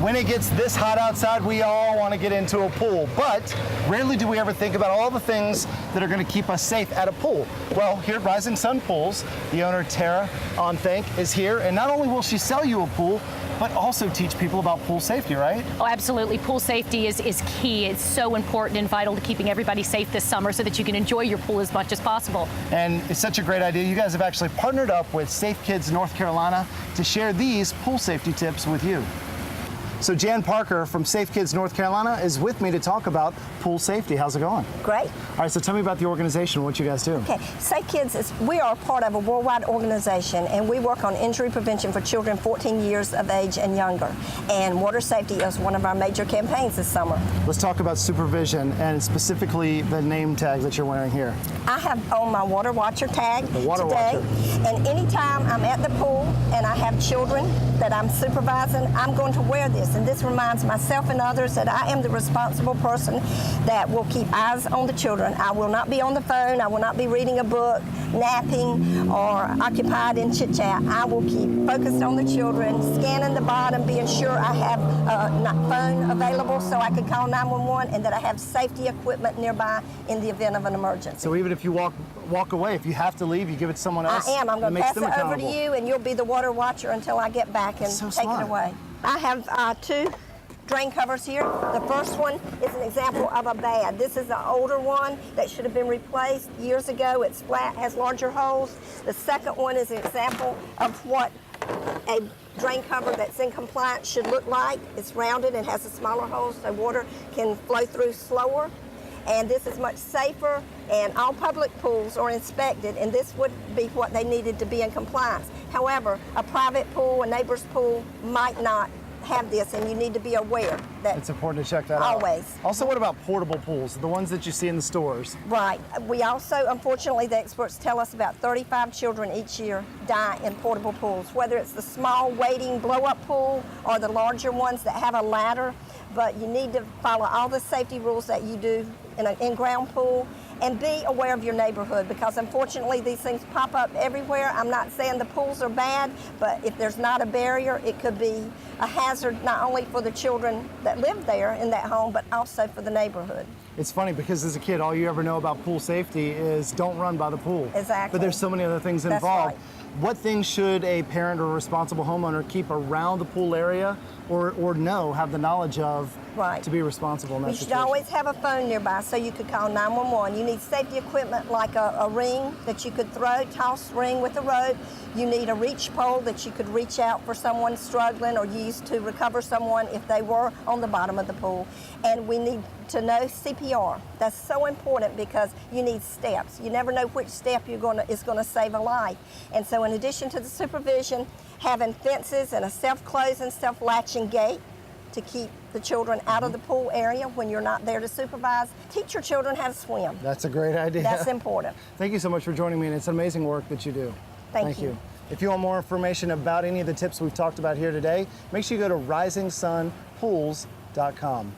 When it gets this hot outside, we all want to get into a pool, but rarely do we ever think about all the things that are going to keep us safe at a pool. Well, here at Rising Sun Pools, the owner, Tara Onthank, is here, and not only will she sell you a pool, but also teach people about pool safety, right? Oh, absolutely. Pool safety is key. It's so important and vital to keeping everybody safe this summer so that you can enjoy your pool as much as possible. And it's such a great idea. You guys have actually partnered up with Safe Kids North Carolina to share these pool safety tips with you. So Jan Parker from Safe Kids North Carolina is with me to talk about pool safety. How's it going? Great. All right, so tell me about the organization, what you guys do. Okay, Safe Kids, we are part of a worldwide organization, and we work on injury prevention for children 14 years of age and younger. And water safety is one of our major campaigns this summer. Let's talk about supervision and specifically the name tag that you're wearing here. I have on my Water Watcher tag The Water today, Watcher. and anytime I'm at the pool and I have children that I'm supervising, I'm going to wear this. And this reminds myself and others that I am the responsible person that will keep eyes on the children. I will not be on the phone. I will not be reading a book, napping, or occupied in chit-chat. I will keep focused on the children, scanning the bottom, being sure I have a phone available so I can call 911, and that I have safety equipment nearby in the event of an emergency. So even if you walk away, if you have to leave, you give it to someone else? I am. I'm going to pass it over to accountable. you, and you'll be the water watcher until I get back and So take smart. it away. I have two drain covers here. The first one is an example of a bad. This is an older one that should have been replaced years ago. It's flat, has larger holes. The second one is an example of what a drain cover that's in compliance should look like. It's rounded and has a smaller hole so water can flow through slower. And this is much safer, and all public pools are inspected, and this would be what they needed to be in compliance. However, a private pool, a neighbor's pool might not have this, and you need to be aware that It's important to check that out. always. Also, what about portable pools, the ones that you see in the stores? Right. We also, unfortunately, the experts tell us about 35 children each year die in portable pools, whether it's the small wading blow-up pool or the larger ones that have a ladder. But you need to follow all the safety rules that you do in an in-ground pool, and be aware of your neighborhood, because unfortunately these things pop up everywhere. I'm not saying the pools are bad, but if there's not a barrier, it could be a hazard not only for the children that live there in that home, but also for the neighborhood. It's funny because as a kid, all you ever know about pool safety is don't run by the pool. Exactly. But there's so many other things That's involved. right. What things should a parent or responsible homeowner keep around the pool area or have the knowledge of Right. to be responsible in that You should situation? always have a phone nearby so you could call 911. You need safety equipment like a ring that you could throw, toss ring with a rope. You need a reach pole that you could reach out for someone struggling or use to recover someone if they were on the bottom of the pool. And we need to know CPR. That's so important because you need steps. You never know which step is going to save a life. And so in addition to the supervision, having fences and a self-closing, self-latching gate to keep the children out of the pool area when you're not there to supervise. Teach your children how to swim. That's a great idea. That's important. Thank you so much for joining me, and it's amazing work that you do. Thank you. If you want more information about any of the tips we've talked about here today, make sure you go to risingsunpools.com.